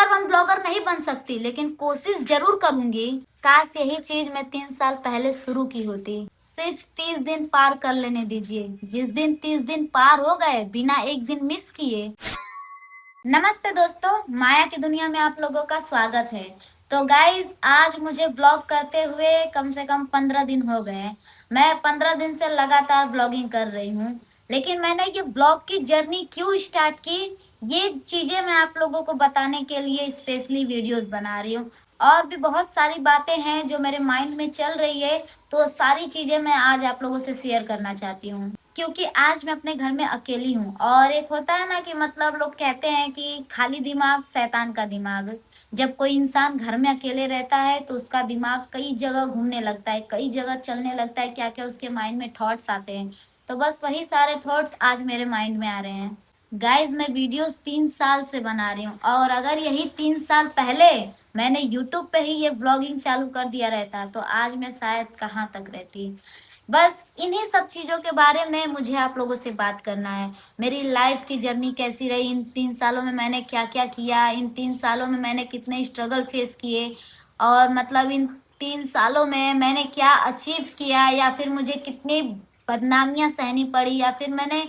Number one blogger नहीं बन सकती, लेकिन कोशिश जरूर करूंगी। काश यही चीज मैं 3 साल पहले शुरू की होती। सिर्फ 30 दिन पार कर लेने दीजिए। जिस दिन 30 दिन पार हो गए बिना एक दिन मिस किए। नमस्ते दोस्तों, माया की दुनिया में आप लोगों का स्वागत है। तो गाइज, आज मुझे ब्लॉग करते हुए कम से कम 15 दिन हो गए। मैं 15 दिन से लगातार ब्लॉगिंग कर रही हूँ। लेकिन मैंने ये ब्लॉग की जर्नी क्यों स्टार्ट की, ये चीजें मैं आप लोगों को बताने के लिए स्पेशली वीडियोस बना रही हूँ। और भी बहुत सारी बातें हैं जो मेरे माइंड में चल रही है, तो सारी चीजें मैं आज आप लोगों से शेयर करना चाहती हूँ। क्योंकि आज मैं अपने घर में अकेली हूँ। और एक होता है ना कि मतलब लोग कहते हैं कि खाली दिमाग शैतान का दिमाग। जब कोई इंसान घर में अकेले रहता है तो उसका दिमाग कई जगह घूमने लगता है, कई जगह चलने लगता है, क्या क्या उसके माइंड में थॉट्स आते हैं। तो बस वही सारे थॉट्स आज मेरे माइंड में आ रहे हैं। गाइज, मैं वीडियोस 3 साल से बना रही हूँ, और अगर यही 3 साल पहले मैंने यूट्यूब पे ही ये ब्लॉगिंग चालू कर दिया रहता तो आज मैं शायद कहाँ तक रहती। बस इन्हीं सब चीजों के बारे में मुझे आप लोगों से बात करना है। मेरी लाइफ की जर्नी कैसी रही, इन 3 सालों में मैंने क्या क्या किया, इन 3 सालों में मैंने कितने स्ट्रगल फेस किए, और मतलब इन 3 सालों में मैंने क्या अचीव किया, या फिर मुझे कितनी बदनामियां सहनी पड़ी, या फिर मैंने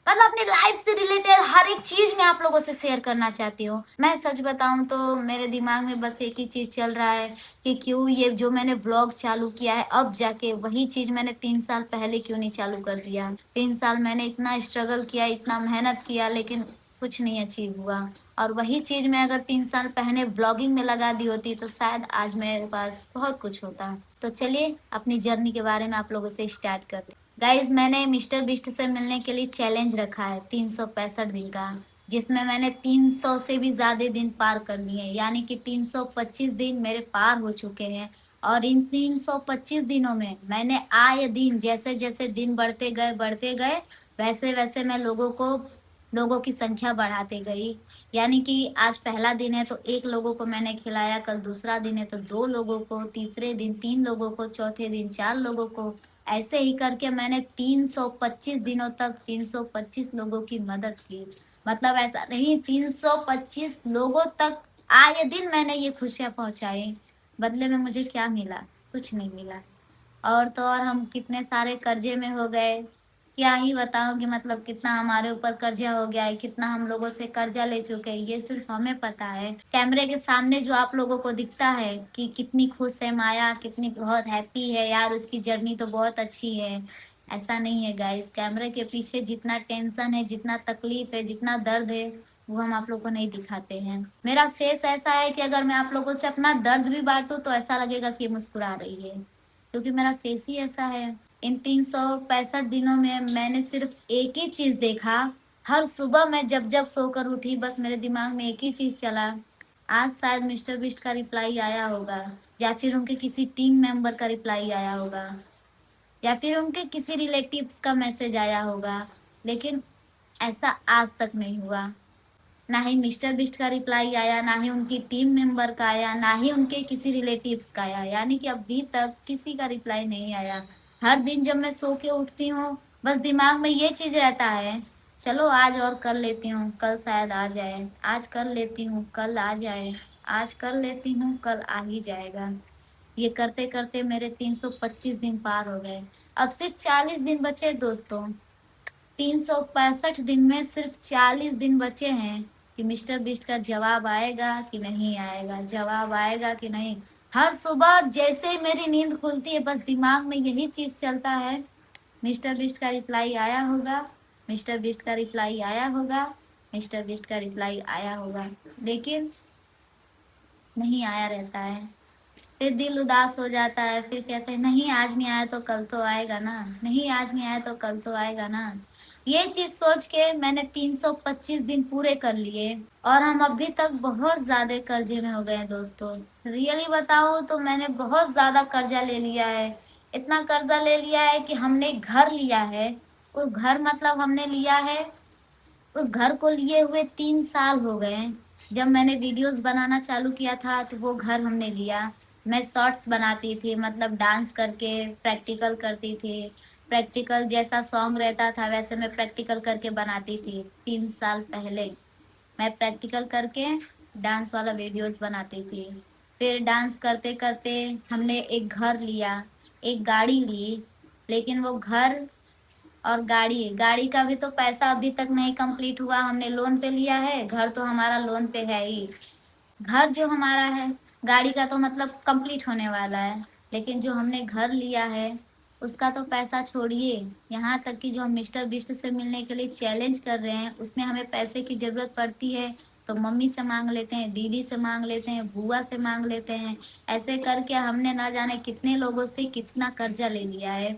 मतलब अपनी लाइफ से रिलेटेड हर एक चीज मैं आप लोगों से शेयर करना चाहती हूँ। मैं सच बताऊं तो मेरे दिमाग में बस एक ही चीज चल रहा है कि क्यों ये जो मैंने ब्लॉग चालू किया है अब जाके वही चीज मैंने 3 साल पहले क्यों नहीं चालू कर दिया। 3 साल मैंने इतना स्ट्रगल किया, इतना मेहनत किया, लेकिन कुछ नहीं अचीव हुआ। और वही चीज मैं अगर 3 साल पहले ब्लॉगिंग में लगा दी होती तो शायद आज मेरे पास बहुत कुछ होता। तो चलिए अपनी जर्नी के बारे में आप लोगों से स्टार्ट करते। गाइज, मैंने मिस्टर बिस्ट से मिलने के लिए चैलेंज रखा है 365 दिन का, जिसमें मैंने 300 से भी ज्यादा दिन पार कर लिए, यानी कि 325 दिन मेरे पार हो चुके हैं। और इन 325 दिनों में मैंने आए दिन, जैसे जैसे दिन बढ़ते गए वैसे वैसे मैं लोगों की संख्या बढ़ाते गई। यानी कि आज पहला दिन है तो 1 लोगों को मैंने खिलाया, कल दूसरा दिन है तो 2 लोगों को, तीसरे दिन 3 लोगों को, चौथे दिन 4 लोगों को। ऐसे ही करके मैंने 325 दिनों तक 325 लोगों की मदद की। मतलब ऐसा नहीं, 325 लोगों तक आए दिन मैंने ये खुशियां पहुंचाई। बदले में मुझे क्या मिला? कुछ नहीं मिला। और तो और हम कितने सारे कर्जे में हो गए, क्या ही बताऊं कि मतलब कितना हमारे ऊपर कर्जा हो गया है, कितना हम लोगों से कर्जा ले चुके हैं, ये सिर्फ हमें पता है। कैमरे के सामने जो आप लोगों को दिखता है कि कितनी खुश है माया, कितनी बहुत हैप्पी है यार, उसकी जर्नी तो बहुत अच्छी है, ऐसा नहीं है गाइस। कैमरे के पीछे जितना टेंशन है, जितना तकलीफ है, जितना दर्द है, वो हम आप लोग को नहीं दिखाते हैं। मेरा फेस ऐसा है कि अगर मैं आप लोगों से अपना दर्द भी बांटूं तो ऐसा लगेगा कि ये मुस्कुरा रही है, क्योंकि मेरा फेस ही ऐसा है। इन 365 दिनों में मैंने सिर्फ एक ही चीज देखा। हर सुबह मैं जब जब सोकर उठी, बस मेरे दिमाग में एक ही चीज चला, आज शायद मिस्टर बिस्ट का रिप्लाई आया होगा, या फिर उनके किसी टीम मेंबर का रिप्लाई आया होगा, या फिर उनके किसी रिलेटिव्स का मैसेज आया होगा। लेकिन ऐसा आज तक नहीं हुआ। ना ही मिस्टर बिस्ट का रिप्लाई आया, ना ही उनकी टीम मेंबर का आया, ना ही उनके किसी रिलेटिव्स का आया, यानी कि अभी तक किसी का रिप्लाई नहीं आया। हर दिन जब मैं सो के उठती हूँ, बस दिमाग में ये चीज रहता है, चलो आज और कर लेती हूँ, कल शायद आ जाए, आज कर लेती हूँ, कल आ जाए, आज कर लेती हूँ, कल आ ही जाएगा। ये करते करते मेरे 325 दिन पार हो गए। अब सिर्फ 40 दिन बचे दोस्तों। 365 दिन में सिर्फ 40 दिन बचे हैं कि मिस्टर बिस्ट का जवाब आएगा कि नहीं आएगा, जवाब आएगा कि नहीं। हर सुबह जैसे ही मेरी नींद खुलती है, बस दिमाग में यही चीज चलता है, मिस्टर बिस्ट का रिप्लाई आया होगा, मिस्टर बिस्ट का रिप्लाई आया होगा, मिस्टर बिस्ट का रिप्लाई आया होगा। लेकिन नहीं आया रहता है। फिर दिल उदास हो जाता है, फिर कहते हैं नहीं आज नहीं आया तो कल तो आएगा ना, नहीं आज नहीं आया तो कल तो आएगा ना। ये चीज सोच के मैंने 325 दिन पूरे कर लिए, और हम अभी तक बहुत ज्यादा कर्जे में हो गए हैं दोस्तों। रियली बताओ तो मैंने बहुत ज्यादा कर्जा ले लिया है। इतना कर्जा ले लिया है कि हमने घर लिया है। वो घर मतलब हमने लिया है, उस घर को लिए हुए 3 साल हो गए। जब मैंने वीडियोस बनाना चालू किया था तो वो घर हमने लिया। मैं शॉर्ट्स बनाती थी, मतलब डांस करके प्रैक्टिकल करती थी। प्रैक्टिकल जैसा सॉन्ग रहता था वैसे मैं प्रैक्टिकल करके बनाती थी। 3 साल पहले मैं प्रैक्टिकल करके डांस वाला वीडियोस बनाती थी। फिर डांस करते करते हमने एक घर लिया, एक गाड़ी ली। लेकिन वो घर और गाड़ी गाड़ी का भी तो पैसा अभी तक नहीं कंप्लीट हुआ, हमने लोन पे लिया है। घर तो हमारा लोन पे है ही। घर जो हमारा है, गाड़ी का तो मतलब कंप्लीट होने वाला है। लेकिन जो हमने घर लिया है उसका तो पैसा छोड़िए, यहाँ तक कि जो हम मिस्टर बिस्ट से मिलने के लिए चैलेंज कर रहे हैं उसमें हमें पैसे की जरूरत पड़ती है तो मम्मी से मांग लेते हैं, दीदी से मांग लेते हैं, बुआ से मांग लेते हैं। ऐसे करके हमने ना जाने कितने लोगों से कितना कर्जा ले लिया है।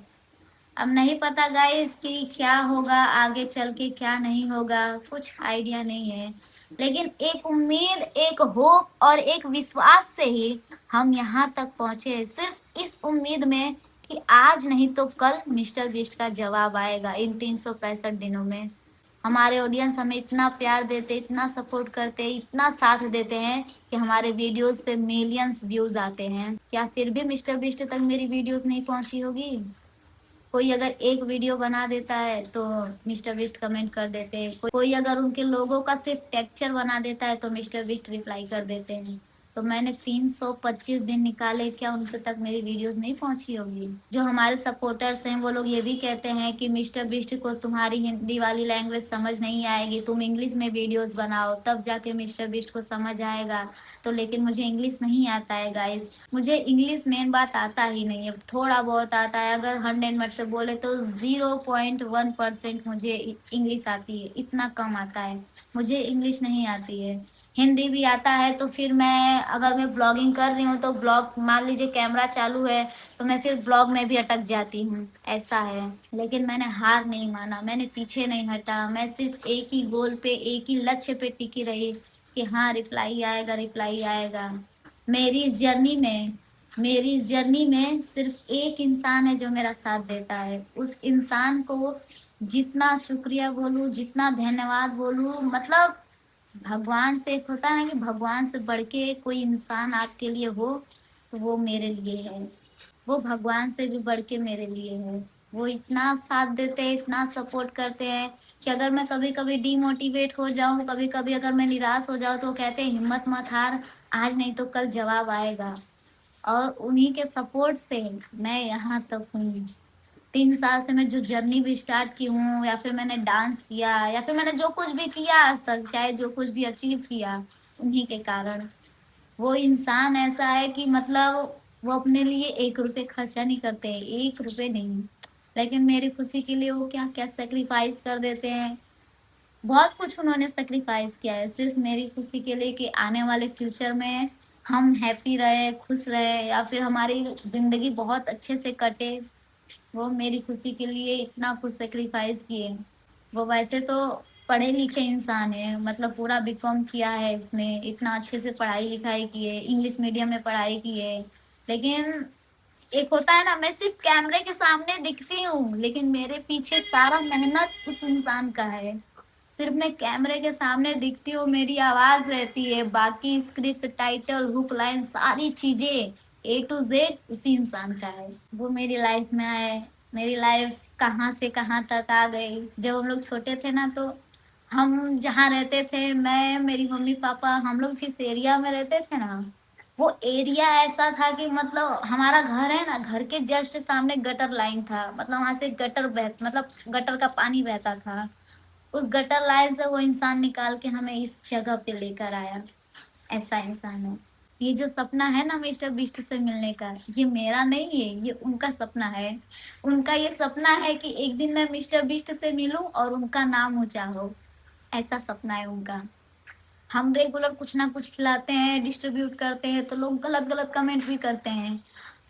अब नहीं पता गाइस कि क्या होगा आगे चल के, क्या नहीं होगा, कुछ आइडिया नहीं है। लेकिन एक उम्मीद, एक होप और एक विश्वास से ही हम यहाँ तक पहुंचे हैं, सिर्फ इस उम्मीद में कि आज नहीं तो कल मिस्टर बीस्ट का जवाब आएगा। इन 365 दिनों में हमारे ऑडियंस हमें इतना प्यार देते, इतना सपोर्ट करते, इतना साथ देते हैं कि हमारे वीडियोस पे मिलियंस व्यूज आते हैं। क्या फिर भी मिस्टर बीस्ट तक मेरी वीडियोस नहीं पहुंची होगी? कोई अगर एक वीडियो बना देता है तो मिस्टर बिस्ट कमेंट कर देते हैं, कोई अगर उनके लोगों का सिर्फ टेक्चर बना देता है तो मिस्टर बिस्ट रिप्लाई कर देते हैं। तो मैंने 325 दिन निकाले, क्या उनके तक मेरी वीडियोस नहीं पहुंची होगी? जो हमारे सपोर्टर्स हैं वो लोग ये भी कहते हैं कि मिस्टर बिस्ट को तुम्हारी हिंदी वाली लैंग्वेज समझ नहीं आएगी, तुम इंग्लिश में वीडियोस बनाओ तब जाके मिस्टर बिस्ट को समझ आएगा। तो लेकिन मुझे इंग्लिश नहीं आता है गाइस, मुझे इंग्लिश मेन बात आता ही नहीं है, थोड़ा बहुत आता है। अगर 100 में से बोले तो 0.1% मुझे इंग्लिश आती है, इतना कम आता है। मुझे इंग्लिश नहीं आती है। हिंदी भी आता है तो फिर अगर मैं ब्लॉगिंग कर रही हूँ तो ब्लॉग, मान लीजिए कैमरा चालू है तो मैं फिर ब्लॉग में भी अटक जाती हूँ, ऐसा है। लेकिन मैंने हार नहीं माना, मैंने पीछे नहीं हटा, मैं सिर्फ एक ही गोल पे, एक ही लक्ष्य पे टिकी रही कि हाँ रिप्लाई आएगा, रिप्लाई आएगा। मेरी इस जर्नी में मेरी इस जर्नी में सिर्फ एक इंसान है जो मेरा साथ देता है। उस इंसान को जितना शुक्रिया बोलूं, जितना धन्यवाद बोलूं, मतलब भगवान से, एक होता है ना कि भगवान से बढ़ के कोई इंसान आपके लिए हो, तो वो मेरे लिए है। वो भगवान से भी बढ़ के मेरे लिए है। वो इतना साथ देते हैं, इतना सपोर्ट करते हैं कि अगर मैं कभी कभी डिमोटिवेट हो जाऊं, कभी कभी अगर मैं निराश हो जाऊं तो वो कहते हैं हिम्मत मत हार, आज नहीं तो कल जवाब आएगा। और उन्हीं के सपोर्ट से मैं यहाँ तक हूँ। 3 साल से मैं जो जर्नी भी स्टार्ट की हूँ, या फिर मैंने डांस किया, या फिर मैंने जो कुछ भी किया आज तक, चाहे जो कुछ भी अचीव किया, उन्हीं के कारण। वो इंसान ऐसा है कि मतलब वो अपने लिए 1 रुपए खर्चा नहीं करते हैं, 1 रुपए नहीं। लेकिन मेरी खुशी के लिए वो क्या क्या सेक्रीफाइस कर देते हैं। बहुत कुछ उन्होंने सेक्रीफाइस किया है सिर्फ मेरी खुशी के लिए कि आने वाले फ्यूचर में हम हैप्पी रहे, खुश रहे, या फिर हमारी जिंदगी बहुत अच्छे से कटे। वो मेरी खुशी के लिए इतना कुछ सेक्रीफाइस किए। वो वैसे तो पढ़े लिखे इंसान है, मतलब पूरा बीकॉम किया है उसने, इतना अच्छे से पढ़ाई लिखाई की है, इंग्लिश मीडियम में पढ़ाई की है। लेकिन एक होता है ना, मैं सिर्फ कैमरे के सामने दिखती हूँ लेकिन मेरे पीछे सारा मेहनत उस इंसान का है। सिर्फ मैं कैमरे के सामने दिखती हूँ, मेरी आवाज रहती है, बाकी स्क्रिप्ट, टाइटल, हुक लाइन, सारी चीजें A to Z उसी इंसान का है। वो मेरी लाइफ में आए, मेरी लाइफ कहाँ से कहाँ तक आ गई। जब हम लोग छोटे थे ना तो हम जहाँ रहते थे, मैं, मेरी मम्मी पापा, हम लोग जिस एरिया में रहते थे ना, वो एरिया ऐसा था कि मतलब हमारा घर है ना, घर के जस्ट सामने गटर लाइन था, मतलब वहां से मतलब गटर का पानी बहता था। उस गटर लाइन से वो इंसान निकाल के हमें इस जगह पे लेकर आया। ऐसा इंसान है। ये जो सपना है ना मिस्टर बिस्ट से मिलने का, ये मेरा नहीं है, ये उनका सपना है। उनका ये सपना है कि एक दिन मैं मिस्टर बिस्ट से मिलूं और उनका नाम ऊंचा हो। ऐसा सपना है उनका। हम रेगुलर कुछ ना कुछ खिलाते हैं, डिस्ट्रीब्यूट करते हैं, तो लोग गलत गलत कमेंट भी करते हैं।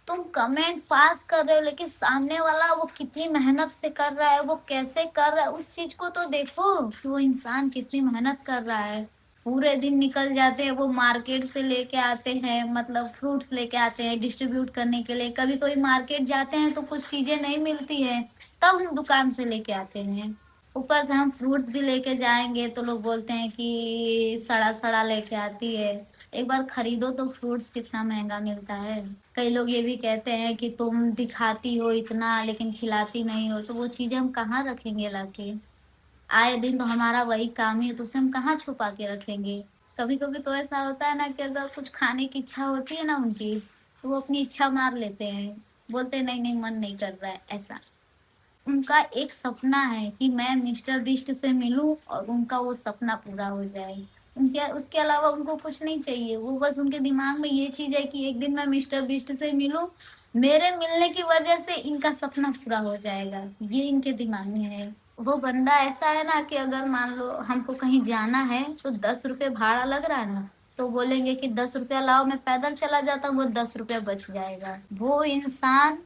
तुम कमेंट पास कर रहे हो लेकिन सामने वाला वो कितनी मेहनत से कर रहा है, वो कैसे कर रहा है, उस चीज को तो देखो कि वो इंसान कितनी मेहनत कर रहा है। पूरे दिन निकल जाते हैं, वो मार्केट से लेके आते हैं, मतलब फ्रूट्स लेके आते हैं डिस्ट्रीब्यूट करने के लिए। कभी कोई मार्केट जाते हैं तो कुछ चीजें नहीं मिलती है, तब हम दुकान से लेके आते हैं। ऊपर से हम फ्रूट्स भी लेके जाएंगे तो लोग बोलते हैं कि सड़ा सड़ा लेके आती है। एक बार खरीदो तो फ्रूट्स कितना महंगा मिलता है। कई लोग ये भी कहते हैं कि तुम दिखाती हो इतना लेकिन खिलाती नहीं हो, तो वो चीजें हम कहाँ रखेंगे लाके? आए दिन तो हमारा वही काम ही है, तो उसे हम कहाँ छुपा के रखेंगे? कभी कभी तो ऐसा होता है ना कि अगर कुछ खाने की इच्छा होती है ना उनकी, तो वो अपनी इच्छा मार लेते हैं, बोलते हैं, नहीं नहीं मन नहीं कर रहा है ऐसा। उनका एक सपना है कि मैं मिस्टर बिस्ट से मिलूं और उनका वो सपना पूरा हो जाए। उनके उसके अलावा उनको कुछ नहीं चाहिए, वो बस उनके दिमाग में ये चीज है कि एक दिन मैं मिस्टर बिस्ट से मिलूं, मेरे मिलने की वजह से इनका सपना पूरा हो जाएगा, ये इनके दिमाग में है। वो बंदा ऐसा है ना कि अगर मान लो हमको कहीं जाना है तो 10 रुपये भाड़ा लग रहा है ना, तो बोलेंगे कि 10 रुपया लाओ, मैं पैदल चला जाता हूँ, वो 10 रुपया बच जाएगा। वो इंसान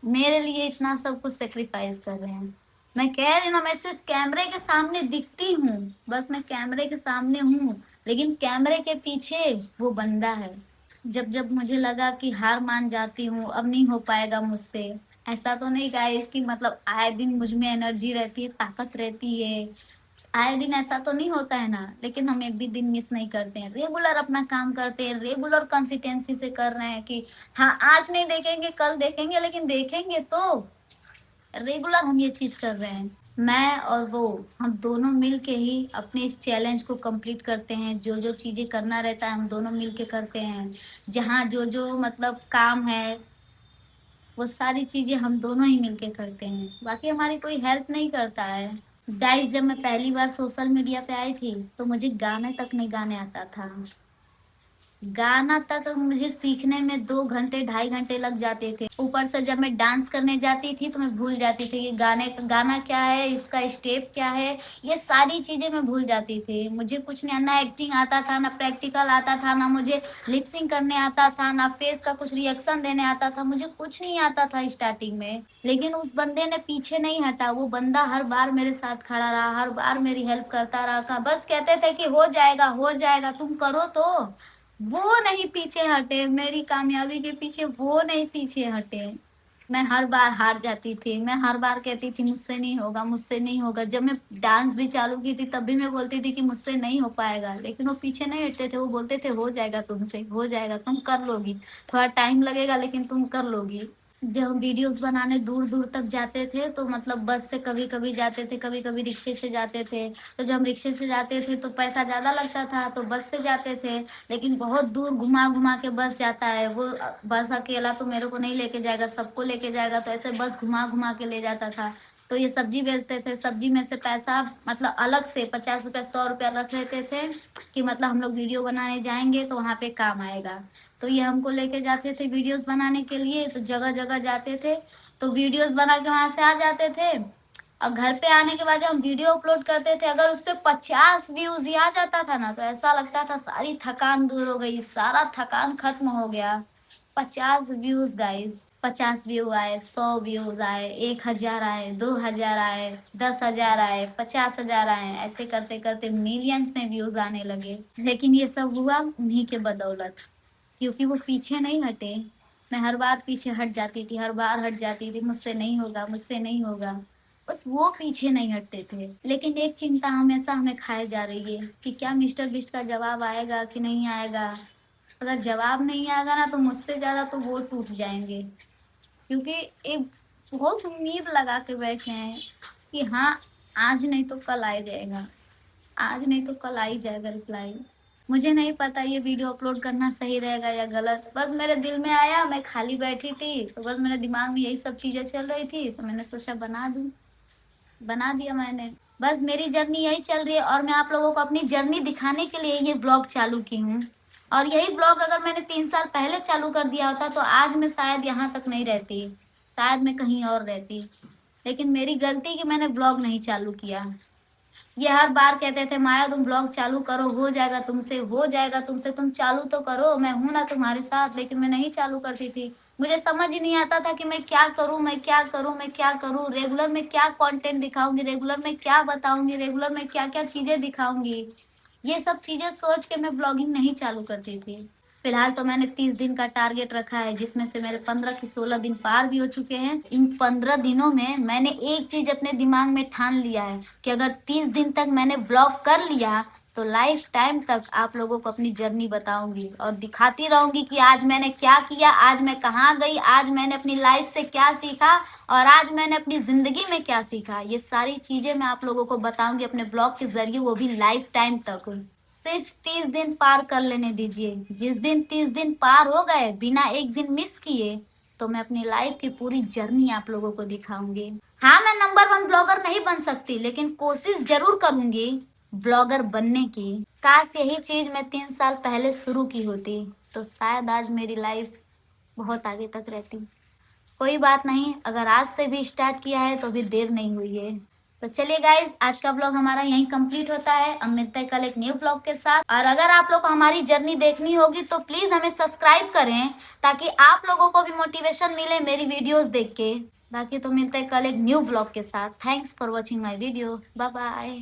मेरे लिए इतना सब कुछ सेक्रीफाइस कर रहे हैं। मैं कह रही हूँ ना, मैं सिर्फ कैमरे के सामने दिखती हूँ, बस मैं कैमरे के सामने हूँ, लेकिन कैमरे के पीछे वो बंदा है। जब जब मुझे लगा कि हार मान जाती हूँ, अब नहीं हो पाएगा मुझसे, ऐसा तो नहीं गाइस कि मतलब आए दिन मुझ में एनर्जी रहती है, ताकत रहती है, आए दिन ऐसा तो नहीं होता है ना, लेकिन हम एक भी दिन मिस नहीं करते हैं, रेगुलर अपना काम करते हैं, रेगुलर कंसिस्टेंसी से कर रहे हैं कि हाँ आज नहीं देखेंगे कल देखेंगे, लेकिन देखेंगे तो। रेगुलर हम ये चीज कर रहे हैं। मैं और वो, हम दोनों मिल के ही अपने इस चैलेंज को कंप्लीट करते हैं। जो जो चीजें करना रहता है हम दोनों मिल के करते हैं। जहाँ जो जो मतलब काम है, वो सारी चीजें हम दोनों ही मिलके करते हैं, बाकी हमारी कोई हेल्प नहीं करता है। गाइस, जब मैं पहली बार सोशल मीडिया पे आई थी तो मुझे गाने तक नहीं गाने आता था। गाना तक मुझे सीखने में 2 घंटे 2.5 घंटे लग जाते थे। ऊपर से जब मैं डांस करने जाती थी तो मैं भूल जाती थी कि गाना क्या है, इसका स्टेप क्या है, ये सारी चीजें मैं भूल जाती थी। मुझे कुछ नहीं, ना एक्टिंग आता था, ना प्रैक्टिकल आता था, ना मुझे लिपसिंग करने आता था, ना फेस का कुछ रिएक्शन देने आता था, मुझे कुछ नहीं आता था स्टार्टिंग में। लेकिन उस बंदे ने पीछे नहीं हटा, वो बंदा हर बार मेरे साथ खड़ा रहा, हर बार मेरी हेल्प करता रहा, बस कहते थे कि हो जाएगा तुम करो तो। वो नहीं पीछे हटे, मेरी कामयाबी के पीछे वो नहीं पीछे हटे। मैं हर बार हार जाती थी, मैं हर बार कहती थी मुझसे नहीं होगा, मुझसे नहीं होगा। जब मैं डांस भी चालू की थी तब भी मैं बोलती थी कि मुझसे नहीं हो पाएगा, लेकिन वो पीछे नहीं हटते थे, वो बोलते थे हो जाएगा तुमसे, हो जाएगा, तुम कर लोगी, थोड़ा टाइम लगेगा लेकिन तुम कर लोगी। जब हम वीडियोस बनाने दूर दूर तक जाते थे तो मतलब बस से कभी कभी जाते थे, कभी कभी रिक्शे से जाते थे। तो जब हम रिक्शे से जाते थे तो पैसा ज्यादा लगता था, तो बस से जाते थे। लेकिन बहुत दूर घुमा घुमा के बस जाता है वो, बस अकेला तो मेरे को नहीं लेके जाएगा, सबको लेके जाएगा, तो ऐसे बस घुमा घुमा के ले जाता था। तो ये सब्जी बेचते थे, सब्जी में से पैसा मतलब अलग से 50 रुपया 100 रुपया रख लेते थे कि मतलब हम लोग वीडियो बनाने जाएंगे तो वहाँ पे काम आएगा। तो ये हमको लेके जाते थे वीडियोस बनाने के लिए, तो जगह जगह जाते थे, तो वीडियोस बना के वहां से आ जाते थे। और घर पे आने के बाद जब हम वीडियो अपलोड करते थे, अगर उस पर 50 व्यूज ही आ जाता था ना, तो ऐसा लगता था सारी थकान दूर हो गई, सारा थकान खत्म हो गया। 50 व्यूज गाइस, 50 व्यू आए, 100 व्यूज आए, 1,000 आए, 2,000 आए, 10,000 आए, 50,000 आए, ऐसे करते करते मिलियंस में व्यूज आने लगे। लेकिन ये सब हुआ उन्हीं के बदौलत, क्योंकि वो पीछे नहीं हटे। मैं हर बार पीछे हट जाती थी, हर बार हट जाती थी, मुझसे नहीं होगा, मुझसे नहीं होगा, बस वो पीछे नहीं हटते थे। लेकिन एक चिंता हमेशा हमें खाए जा रही है कि क्या मिस्टर बिस्ट का जवाब आएगा कि नहीं आएगा। अगर जवाब नहीं आएगा ना तो मुझसे ज्यादा तो वो टूट जाएंगे, क्योंकि एक बहुत उम्मीद लगा के बैठे हैं कि हाँ आज नहीं तो कल आ जाएगा, आज नहीं तो कल आ ही जाएगा रिप्लाई। मुझे नहीं पता ये वीडियो अपलोड करना सही रहेगा या गलत, बस मेरे दिल में आया, मैं खाली बैठी थी तो बस मेरे दिमाग में यही सब चीजें चल रही थी, तो मैंने सोचा बना दूं, बना दिया मैंने। बस मेरी जर्नी यही चल रही है और मैं आप लोगों को अपनी जर्नी दिखाने के लिए ये ब्लॉग चालू की हूँ। और यही ब्लॉग अगर मैंने 3 साल पहले चालू कर दिया होता तो आज मैं शायद यहाँ तक नहीं रहती, शायद मैं कहीं और रहती। लेकिन मेरी गलती कि मैंने ब्लॉग नहीं चालू किया। ये हर बार कहते थे माया तुम ब्लॉग चालू करो, हो जाएगा तुमसे, हो जाएगा तुमसे, तुम चालू तो करो, मैं हूं ना तुम्हारे साथ। लेकिन मैं नहीं चालू करती थी, मुझे समझ ही नहीं आता था कि मैं क्या करूं, मैं क्या करूं, मैं क्या करूं, रेगुलर में क्या कंटेंट दिखाऊंगी, रेगुलर में क्या बताऊंगी, रेगुलर में क्या क्या चीजें दिखाऊंगी। ये सब चीजें सोच के मैं ब्लॉगिंग नहीं चालू करती थी। फिलहाल तो मैंने 30 दिन का टारगेट रखा है, जिसमें से मेरे 15 की 16 दिन पार भी हो चुके हैं। इन 15 दिनों में मैंने एक चीज अपने दिमाग में ठान लिया है कि अगर 30 दिन तक मैंने ब्लॉग कर लिया तो लाइफ टाइम तक आप लोगों को अपनी जर्नी बताऊंगी और दिखाती रहूंगी कि आज मैंने क्या किया, आज मैं कहाँ गई, आज मैंने अपनी लाइफ से क्या सीखा और आज मैंने अपनी जिंदगी में क्या सीखा। ये सारी चीजें मैं आप लोगों को बताऊंगी अपने ब्लॉग के जरिए, वो भी लाइफ टाइम तक। सिर्फ 30 दिन पार कर लेने दीजिए। जिस दिन 30 दिन पार हो गए बिना एक दिन मिस किए, तो मैं अपनी लाइफ की पूरी जर्नी आप लोगों को दिखाऊंगी। हाँ, मैं नंबर 1 ब्लॉगर नहीं बन सकती, लेकिन कोशिश जरूर करूंगी ब्लॉगर बनने की। काश यही चीज मैं 3 साल पहले शुरू की होती, तो शायद आज मेरी लाइफ बहुत आगे तक रहती। कोई बात नहीं, अगर आज से भी स्टार्ट किया है तो अभी देर नहीं हुई है। तो चलिए गाइज, आज का ब्लॉग हमारा यहीं कंप्लीट होता है। अब मिलते हैं कल एक न्यू ब्लॉग के साथ। और अगर आप लोग को हमारी जर्नी देखनी होगी तो प्लीज हमें सब्सक्राइब करें, ताकि आप लोगों को भी मोटिवेशन मिले मेरी वीडियोस देख के। बाकी तो मिलते हैं कल एक न्यू ब्लॉग के साथ। Thanks for watching my video. Bye bye.